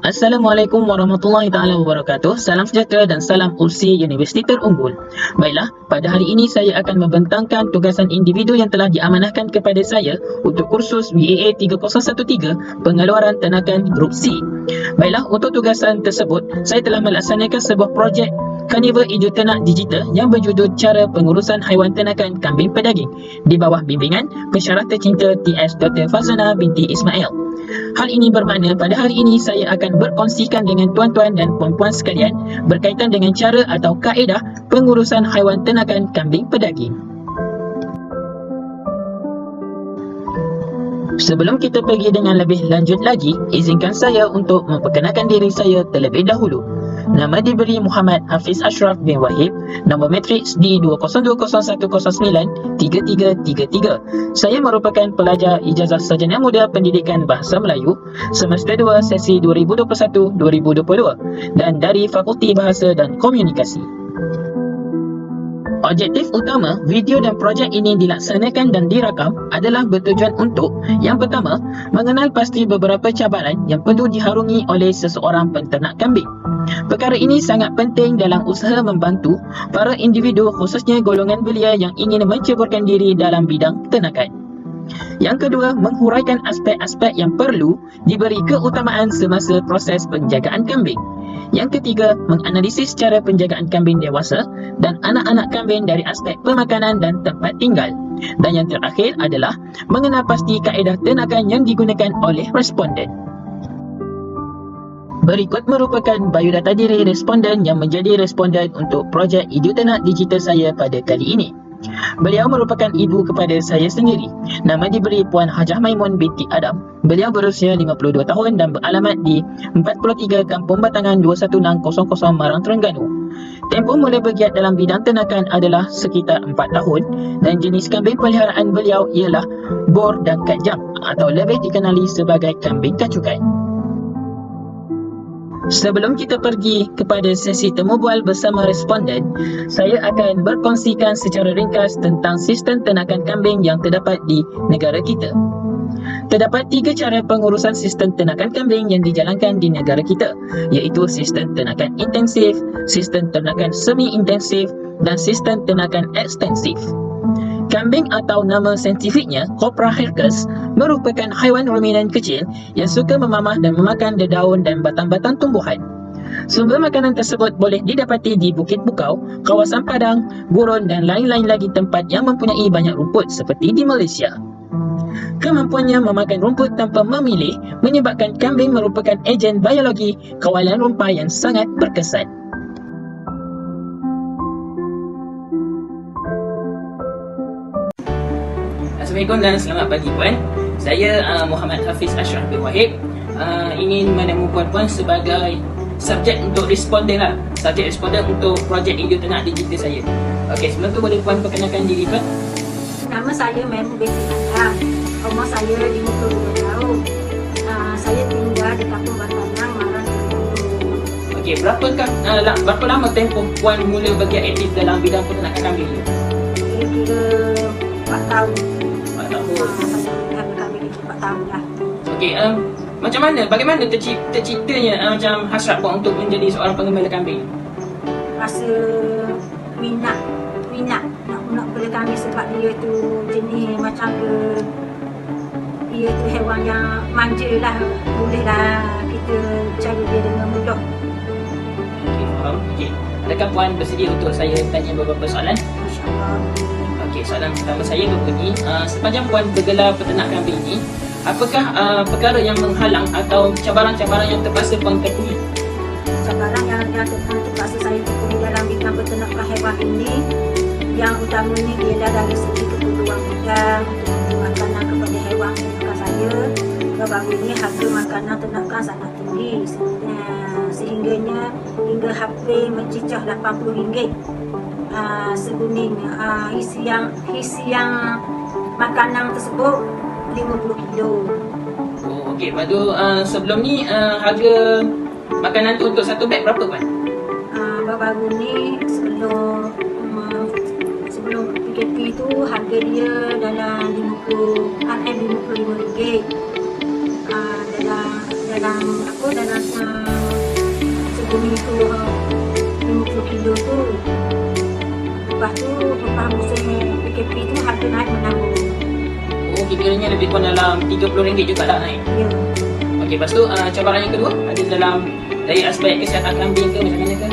Assalamualaikum warahmatullahi taala wabarakatuh. Salam sejahtera dan salam ursi Universiti Terunggul. Baiklah, pada hari ini saya akan membentangkan tugasan individu yang telah diamanahkan kepada saya untuk kursus BAA 3013 Pengeluaran Tenakan Grup C. Baiklah, untuk tugasan tersebut, saya telah melaksanakan sebuah projek Karnival Ijo Ternak Digital yang berjudul Cara Pengurusan Haiwan Ternakan Kambing Pedaging di bawah bimbingan pensyarah tercinta TS Dr. Fazana binti Ismail. Hal ini bermakna pada hari ini saya akan berkongsikan dengan tuan-tuan dan puan-puan sekalian berkaitan dengan cara atau kaedah pengurusan haiwan ternakan kambing pedaging. Sebelum kita pergi dengan lebih lanjut lagi, izinkan saya untuk memperkenalkan diri saya terlebih dahulu. Nama diberi Muhammad Hafiz Ashraf bin Wahib, nombor matriks D20201093333. Saya merupakan pelajar ijazah sarjana muda pendidikan bahasa Melayu semester 2 sesi 2021-2022 dan dari Fakulti Bahasa dan Komunikasi. Objektif utama video dan projek ini dilaksanakan dan dirakam adalah bertujuan untuk yang pertama, mengenal pasti beberapa cabaran yang perlu diharungi oleh seseorang penternak kambing. Perkara ini sangat penting dalam usaha membantu para individu khususnya golongan belia yang ingin menceburkan diri dalam bidang ternakan. Yang kedua, menghuraikan aspek-aspek yang perlu diberi keutamaan semasa proses penjagaan kambing. Yang ketiga, menganalisis cara penjagaan kambing dewasa dan anak-anak kambing dari aspek pemakanan dan tempat tinggal. Dan yang terakhir adalah mengenal pasti kaedah ternakan yang digunakan oleh responden. Berikut merupakan biodata diri responden yang menjadi responden untuk projek Ijo Ternak Digital saya pada kali ini. Beliau merupakan ibu kepada saya sendiri. Nama diberi Puan Hajah Maimun binti Adam. Beliau berusia 52 tahun dan beralamat di 43 Kampung Batangan 21600 Marang, Terengganu. Tempoh mula bergiat dalam bidang ternakan adalah sekitar 4 tahun dan jenis kambing peliharaan beliau ialah bor dan kajang atau lebih dikenali sebagai kambing kacukan. Sebelum kita pergi kepada sesi temu bual bersama responden, saya akan berkongsikan secara ringkas tentang sistem ternakan kambing yang terdapat di negara kita. Terdapat 3 cara pengurusan sistem ternakan kambing yang dijalankan di negara kita, iaitu sistem ternakan intensif, sistem ternakan semi-intensif dan sistem ternakan ekstensif. Kambing atau nama saintifiknya Copra hircus merupakan haiwan ruminan kecil yang suka memamah dan memakan dedaun dan batang-batang tumbuhan. Sumber makanan tersebut boleh didapati di Bukit Bukau, kawasan Padang, Gurun dan lain-lain lagi tempat yang mempunyai banyak rumput seperti di Malaysia. Kemampuannya memakan rumput tanpa memilih menyebabkan kambing merupakan ejen biologi kawalan rumpah yang sangat berkesan. Assalamualaikum dan selamat pagi puan. Saya Muhammad Hafiz Ashraf bin Wahib. Ingin menemu puan-puan sebagai subjek untuk responden lah. Subjek responden untuk projek Ijo Ternak Digital saya. Okey, sebelum tu boleh puan perkenalkan diri puan? Nama saya Maimun binti Adam. Umur saya 52 tahun. Saya tinggal di Kampung Batangan, Marang, Terengganu. Okey, berapa lama tempoh puan mula bergiat aktif dalam bidang peternakan kambing ni? Kira 4 tahun. 4 tahun. Saya kambing 4 tahun dah. Okey, bagaimana terciptanya macam hasrat puan untuk menjadi seorang pengembala kambing? Rasa minat nak bela kambing sebab dia tu jenis macam dia tu haiwan yang manja lah. Bolehlah kita jaga dia dengan mudah. Okey, faham. Okey, adakah puan bersedia untuk saya tanya beberapa soalan? InsyaAllah. Okey, soalan pertama saya berbunyi, sepanjang puan bergelar peternak kambing ini, apakah perkara yang menghalang atau cabaran-cabaran yang terpaksa puan tempuhi? Cabaran yang terpaksa saya tempuhi dalam bidang peternakan haiwan ini, yang utamanya ialah dari segi keperluan modal untuk membeli makanan kepada haiwan ternakan saya. Baru-baru ini harga makanan ternakan sangat tinggi, sehingganya hingga hampir mencicah RM80 seguning. Isian makanan tersebut 50 kilo. Oh, okey. Lepas tu sebelum ni harga makanan tu untuk satu beg berapa puan? Baru-baru ni sebelum PKP tu harga dia dalam RM55. Dalam apa dalam sebelum itu 50 kilo tu. Lepas tu lepas musim PKP tu harga naik menambah. Oh, kiranya lebih kurang dalam RM30 juga lah naik. Ya. Okey, lepas tu cabaran yang kedua ada dalam dari aspek kesihatan kambing ke macam mana ke?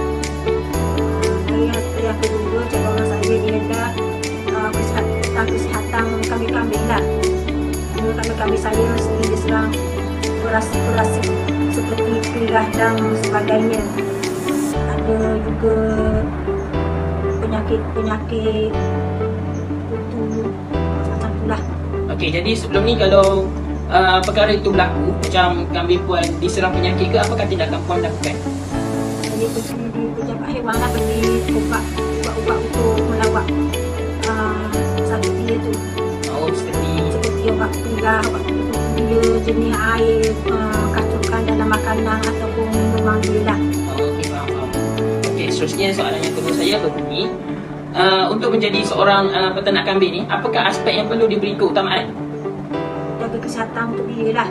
Dari aspek yang kedua, cabaran saya dia dah kesihatan kambing-kambing lah. Kambing saya sendiri diserang berasa seperti pirah dan sebagainya. Ada juga penyakit kutu macam tu lah. Okey, jadi sebelum ni kalau perkara itu berlaku, macam kambing puan diserang penyakit ke, apakah tindakan puan lakukan? Saya pergi di pejabat haiwan lah, beli ubat-ubat untuk melawat sakit dia tu. Oh, Seperti obat pirah, obat dia, jenis air, kacaukan dalam makanan ataupun minuman dia lah. Okey, faham. Okey, seterusnya soalan yang kedua saya berbunyi, untuk menjadi seorang peternak kambing ni, apakah aspek yang perlu diberi keutamaan? Jaga kesihatan untuk dia lah.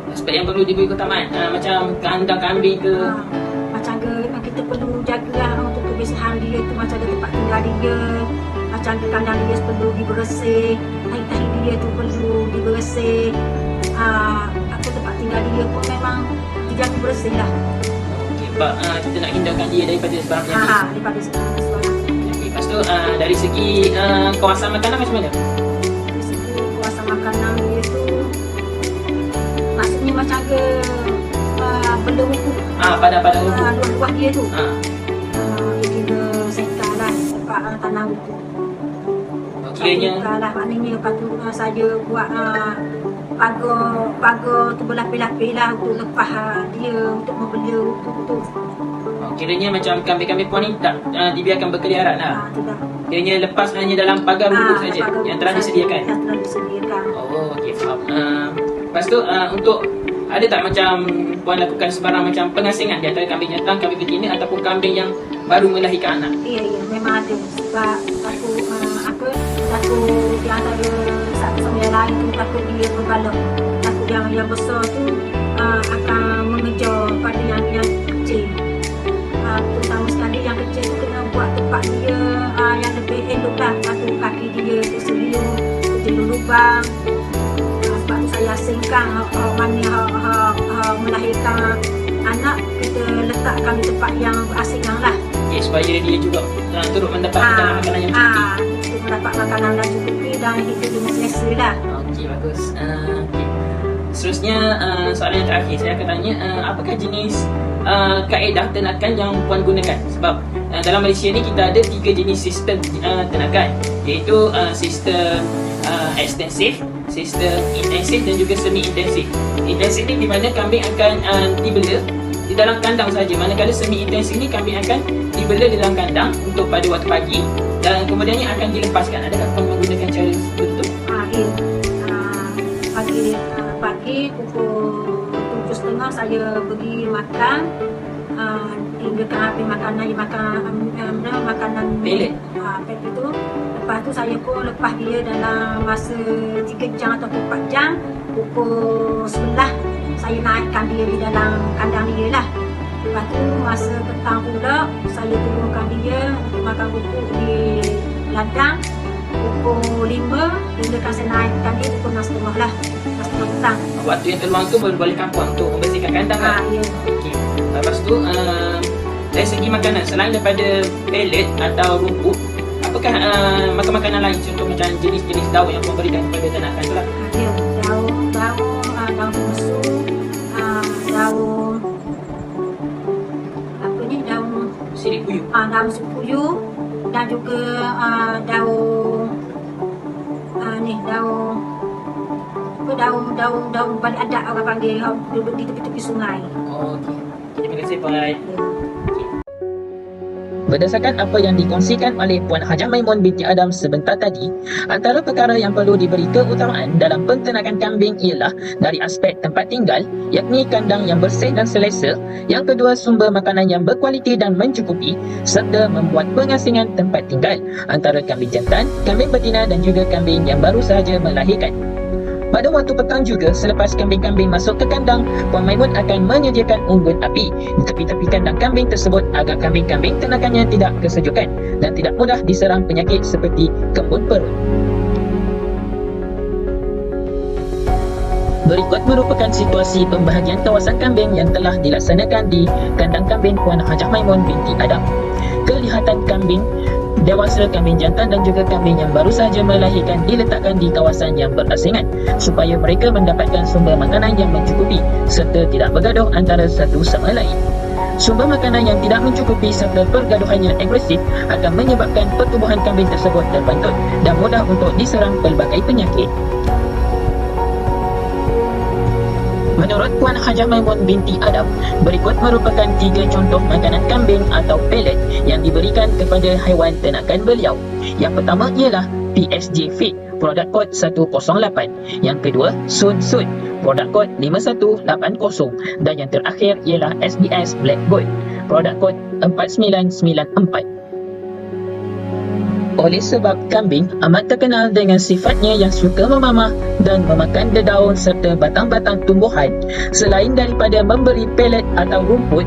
Aspek yang perlu diberi keutamaan, macam kandang kambing ke? Macam kita perlu jaga lah untuk kebersihan dia tu, macam ada tempat tinggal dia, macam kandang dia perlu dibersih, tahi-tahi dia tu perlu dibersih, apa tempat tinggal dia pun memang dijaga bersih lah. Okey, sebab kita nak hindarkan dia daripada sebarang penyakit. Daripada sebarang. Okey, lepas tu dari segi kawasan makanan macam mana? Dari segi kawasan makanan dia tu, maksudnya macam ke belum Pada luas dia tu. Dia kira sekar lah tempat tanah itu. Kiranya lah, maknanya lepas tu saya buat pagar tu berlapis-lapis lah untuk lepas dia, untuk membela tu. kiranya macam kambing-kambing puan ni tak dibiarkan berkeliaran lah. Tidak. Kiranya lepas hanya dalam pagar rumput saja yang telah disediakan. Yang telah disediakan. Oh, okey, faham. Lepas tu untuk ada tak macam puan lakukan sebarang macam pengasingan di antara kambing jantan, kambing betina ataupun kambing yang baru melahirkan anak? Ya, memang ada. Sebab takut di antara satu sama yang lain tu, takut dia berbalak. Takut yang besar tu akan mengejar pada yang kecil. Terutama sekali yang kecil tu kena buat tempat dia yang lebih elok lah. Takut kaki dia tersedia, terjeluh lubang. Sebab tu saya asingkan mana melahirkan anak, kita letakkan di tempat yang berasingan lah. Okay, supaya dia juga turut mendapat makanan yang cukup. Untuk mendapat makanan yang cukup dan hidup dengan selesa lah. Okey, bagus. Okay. Seterusnya soalan yang terakhir saya akan tanya, apakah jenis kaedah ternakan yang puan gunakan? Sebab dalam Malaysia ni kita ada 3 jenis sistem ternakan, iaitu sistem ekstensif, sistem intensif dan juga semi intensif. Intensif ni di mana kambing akan dibela di dalam kandang saja, manakala semi intensif ni kambing akan dibela di dalam kandang untuk pada waktu pagi dan kemudiannya akan dilepaskan. Adakah puan menggunakan cara seperti itu? Pagi pukul 7.30 saya pergi makan, hingga ke habis makanan dia makanan pelet. Pelet itu. Lepas tu saya pun lepas dia dalam masa 3 jam atau 4 jam, pukul 11 saya naikkan dia di dalam kandang dia lah. Lepas tu masa petang pula saya turunkan dia untuk makan pupuk di ladang. Pukul 5 hingga saya naikkan dia pukul 6.30 lah, 6.30 petang. Waktu yang terluang tu bolehkan puan untuk membersihkan kandang kan? Ya. Okey. Lepas tu dari segi makanan, selain daripada pelet atau rumput, apakah makanan lain, contoh macam jenis-jenis daun yang puan berikan kepada ternakan tu lah? Ya, daun musuh, daun apa ni, daun Sirih puyuh. daun sepuyuh dan juga daun daun balik adat orang panggil, duduk di tepi-tepi sungai. Okey. Terima kasih puan. Berdasarkan apa yang dikongsikan oleh Puan Hajah Maimun binti Adam sebentar tadi, antara perkara yang perlu diberi keutamaan dalam penternakan kambing ialah dari aspek tempat tinggal, yakni kandang yang bersih dan selesa, yang kedua sumber makanan yang berkualiti dan mencukupi, serta membuat pengasingan tempat tinggal antara kambing jantan, kambing betina dan juga kambing yang baru sahaja melahirkan. Pada waktu petang juga, selepas kambing-kambing masuk ke kandang, Puan Maimun akan menyediakan unggun api di tepi-tepi kandang kambing tersebut agar kambing-kambing ternakannya tidak kesejukan dan tidak mudah diserang penyakit seperti kembun perut. Berikut merupakan situasi pembahagian kawasan kambing yang telah dilaksanakan di kandang kambing Puan Hajah Maimun binti Adam. Kelihatan kambing dewasa, kambing jantan dan juga kambing yang baru sahaja melahirkan diletakkan di kawasan yang berasingan supaya mereka mendapatkan sumber makanan yang mencukupi serta tidak bergaduh antara satu sama lain. Sumber makanan yang tidak mencukupi serta pergaduhannya agresif akan menyebabkan pertumbuhan kambing tersebut terbantut dan mudah untuk diserang pelbagai penyakit. Menurut Puan Hajah Maimun binti Adam, berikut merupakan 3 contoh makanan kambing atau pellet yang diberikan kepada haiwan ternakan beliau. Yang pertama ialah PSG Feed, produk kod 108. Yang kedua, Sun Sun, produk kod 5180. Dan yang terakhir ialah SBS Black Gold, produk kod 4994. Oleh sebab kambing amat terkenal dengan sifatnya yang suka memamah dan memakan dedaun serta batang-batang tumbuhan, selain daripada memberi pelet atau rumput,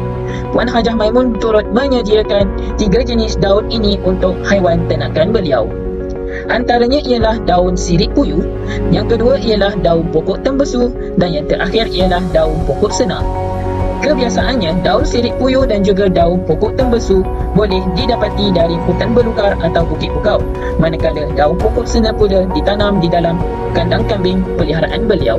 Puan Hajah Maimun turut menyediakan 3 jenis daun ini untuk haiwan ternakan beliau. Antaranya ialah daun sirih puyuh, yang kedua ialah daun pokok tembesu dan yang terakhir ialah daun pokok senar. Kebiasaannya, daun sirih puyuh dan juga daun pokok tembesu boleh didapati dari hutan belukar atau bukit bukau, manakala daun pokok senar pula ditanam di dalam kandang kambing peliharaan beliau.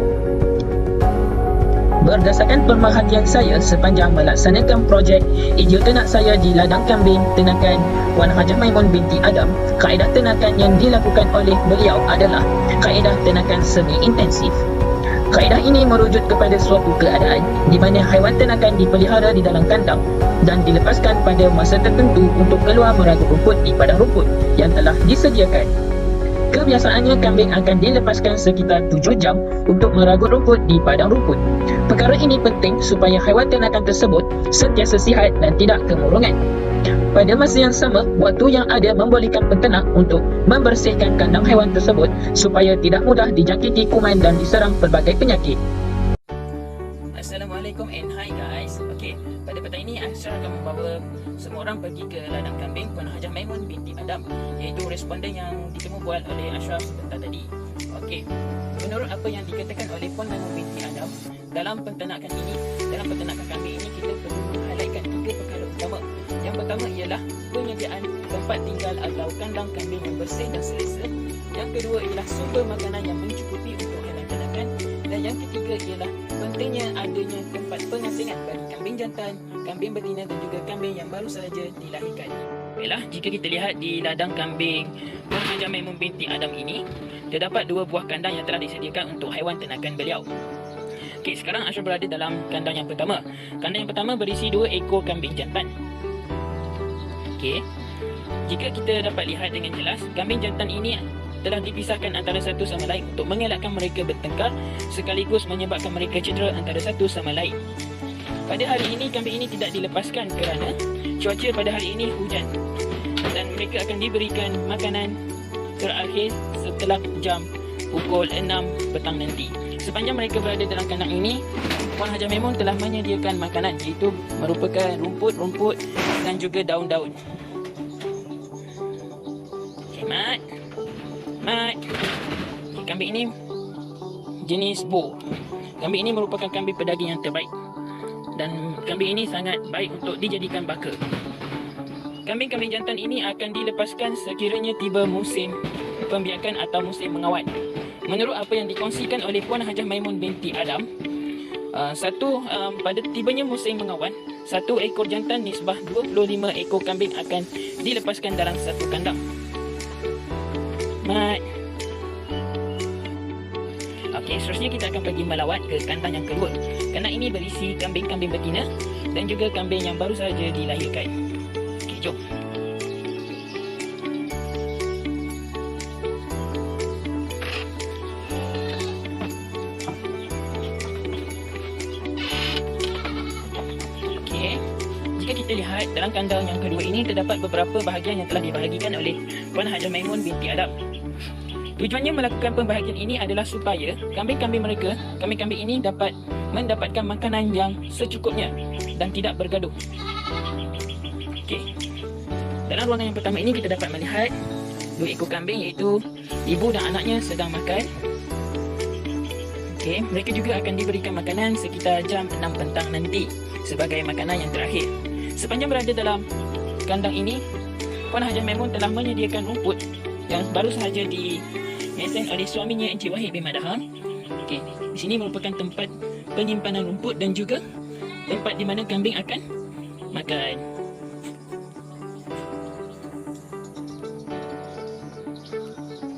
Berdasarkan pemerhatian saya sepanjang melaksanakan projek Ijo Ternak saya di ladang kambing ternakan Puan Hajah Maimun binti Adam, kaedah ternakan yang dilakukan oleh beliau adalah kaedah ternakan semi-intensif. Kaedah ini merujuk kepada suatu keadaan di mana haiwan ternakan dipelihara di dalam kandang dan dilepaskan pada masa tertentu untuk keluar meragut rumput di padang rumput yang telah disediakan. Kebiasaannya kambing akan dilepaskan sekitar 7 jam untuk meragut rumput di padang rumput. Perkara ini penting supaya haiwan ternakan tersebut sentiasa sihat dan tidak kemurungan. Pada masa yang sama, waktu yang ada membolehkan peternak untuk membersihkan kandang haiwan tersebut supaya tidak mudah dijangkiti kuman dan diserang pelbagai penyakit. Assalamualaikum and hi guys. Okey, pada petang ini Aisyah akan membawa semua orang pergi ke ladang kambing Puan Hajah Maimun binti Adam, iaitu responden yang ditemu bual oleh Aisyah sebentar tadi. Okey, menurut apa yang dikatakan oleh Puan Maimun binti Adam, dalam peternakan kambing ini kita perlu menghighlightkan 3 perkara utama. Yang pertama ialah penyediaan tempat tinggal atau kandang kambing yang bersih dan selesa. Yang kedua ialah sumber makanan yang mencukupi untuk haiwan ternakan. Dan yang ketiga ialah pentingnya adanya tempat pengasingan bagi kambing jantan, kambing betina dan juga kambing yang baru sahaja dilahirkan. Baiklah, jika kita lihat di ladang kambing Puan Hajah Maimun binti Adam ini, terdapat 2 buah kandang yang telah disediakan untuk haiwan ternakan beliau. Okey, sekarang Aisyah berada dalam kandang yang pertama. Kandang yang pertama berisi 2 ekor kambing jantan. Okey, jika kita dapat lihat dengan jelas, kambing jantan ini telah dipisahkan antara satu sama lain untuk mengelakkan mereka bertengkar sekaligus menyebabkan mereka cedera antara satu sama lain. Pada hari ini, kambing ini tidak dilepaskan kerana cuaca pada hari ini hujan dan mereka akan diberikan makanan terakhir setelah jam pukul 6 petang nanti. Sepanjang mereka berada dalam kandang ini, Puan Hajah Maimun telah menyediakan makanan, iaitu merupakan rumput-rumput dan juga daun-daun. Okay, Mat. Okay, kambing ini jenis Boer. Kambing ini merupakan kambing pedaging yang terbaik dan kambing ini sangat baik untuk dijadikan baka. Kambing-kambing jantan ini akan dilepaskan sekiranya tiba musim pembiakan atau musim mengawan. Menurut apa yang dikongsikan oleh Puan Hajah Maimun binti Adam, pada tibanya musim mengawan, 1 ekor jantan nisbah 25 ekor kambing akan dilepaskan dalam satu kandang. Mat. Okey, seterusnya kita akan pergi melawat ke kandang yang kedua. Kandang ini berisi kambing-kambing betina dan juga kambing yang baru sahaja dilahirkan. Okey, jom. Jika kita lihat dalam kandang yang kedua ini, terdapat beberapa bahagian yang telah dibahagikan oleh Puan Hajah Maimun binti Adam. Tujuannya melakukan pembahagian ini adalah supaya kambing-kambing ini dapat mendapatkan makanan yang secukupnya dan tidak bergaduh. Okey. Dalam ruangan yang pertama ini kita dapat melihat 2 ekor kambing, iaitu ibu dan anaknya sedang makan. Okey, mereka juga akan diberikan makanan sekitar jam 6 petang nanti sebagai makanan yang terakhir. Sepanjang berada dalam kandang ini, Puan Hajah Maimun telah menyediakan rumput yang baru sahaja dimesan oleh suaminya Encik Wahid bin Madaham. Okey, di sini merupakan tempat penyimpanan rumput dan juga tempat di mana kambing akan makan.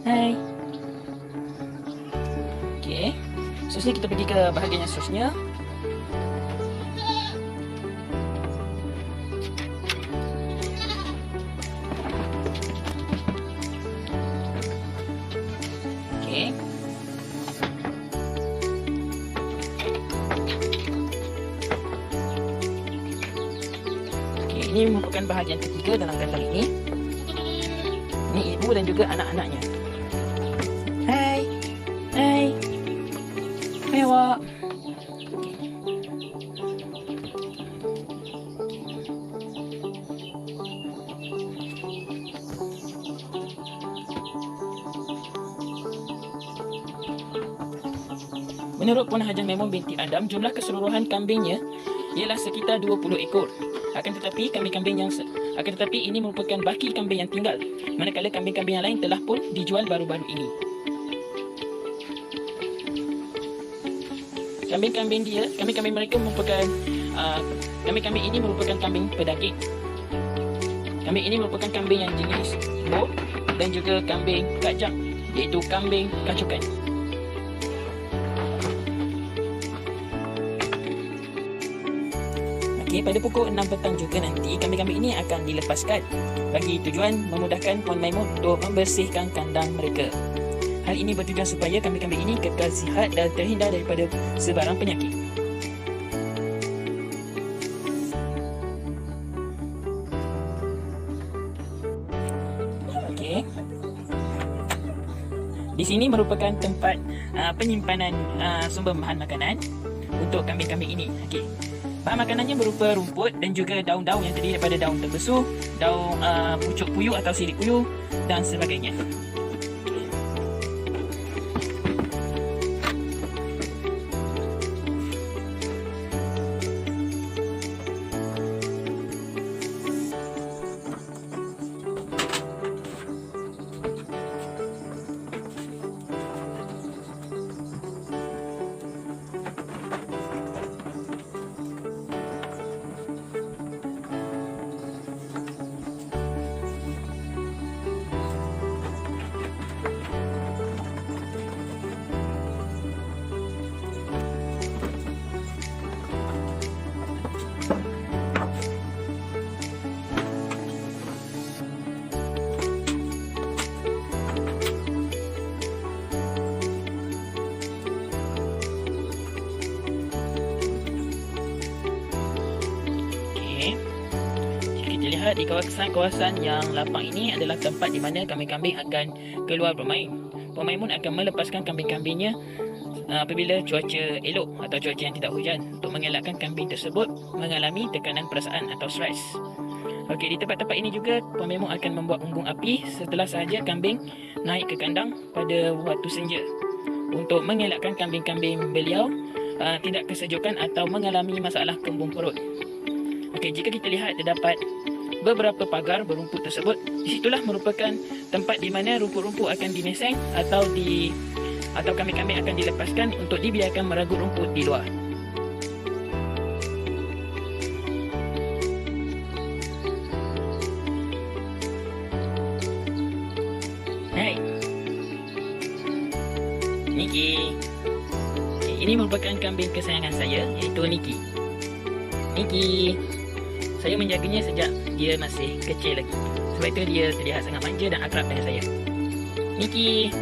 Hai. Okey, seterusnya kita pergi ke bahagian yang seterusnya. Ini merupakan bahagian ketiga dalam kandang ini. Ini ibu dan juga anak-anaknya. Hai. Hai. Hai, awak. Menurut Puan Hajah Maimun binti Adam, jumlah keseluruhan kambingnya ialah sekitar 20 ekor. Akan tetapi ini merupakan baki kambing yang tinggal, manakala kambing-kambing yang lain telah pun dijual baru-baru ini. Kambing-kambing mereka merupakan kambing-kambing ini merupakan kambing pedaging. Kambing ini merupakan kambing yang jenis bor dan juga kambing kajang, iaitu kambing kacukan. Pada pukul 6 petang juga nanti, kambing-kambing ini akan dilepaskan bagi tujuan memudahkan Puan Maimun untuk membersihkan kandang mereka. Hal ini bertujuan supaya kambing-kambing ini kekal sihat dan terhindar daripada sebarang penyakit. Okey. Di sini merupakan tempat penyimpanan sumber bahan makanan untuk kambing-kambing ini. Okey. Bahan makanannya berupa rumput dan juga daun-daun yang terdiri daripada daun terbesu, daun pucuk puyuh atau sirih puyuh dan sebagainya. Di kawasan yang lapang ini adalah tempat di mana kambing-kambing akan keluar bermain. Puan Maimun akan melepaskan kambing-kambingnya apabila cuaca elok atau cuaca yang tidak hujan, untuk mengelakkan kambing tersebut mengalami tekanan perasaan atau stres. Okey, di tempat-tempat ini juga Puan Maimun akan membuat unggung api setelah sahaja kambing naik ke kandang pada waktu senja, untuk mengelakkan kambing-kambing beliau tidak kesejukan atau mengalami masalah kembung perut. Okey, jika kita lihat terdapat beberapa pagar berumput tersebut, disitulah merupakan tempat di mana rumput-rumput akan dimeseng atau kambing-kambing akan dilepaskan untuk dibiarkan meragut rumput di luar. Hai, Niki. Ini merupakan kambing kesayangan saya, iaitu Niki. Niki, saya menjaganya sejak dia masih kecil lagi. Sebab itu dia terlihat sangat manja dan akrab dengan saya. Niki.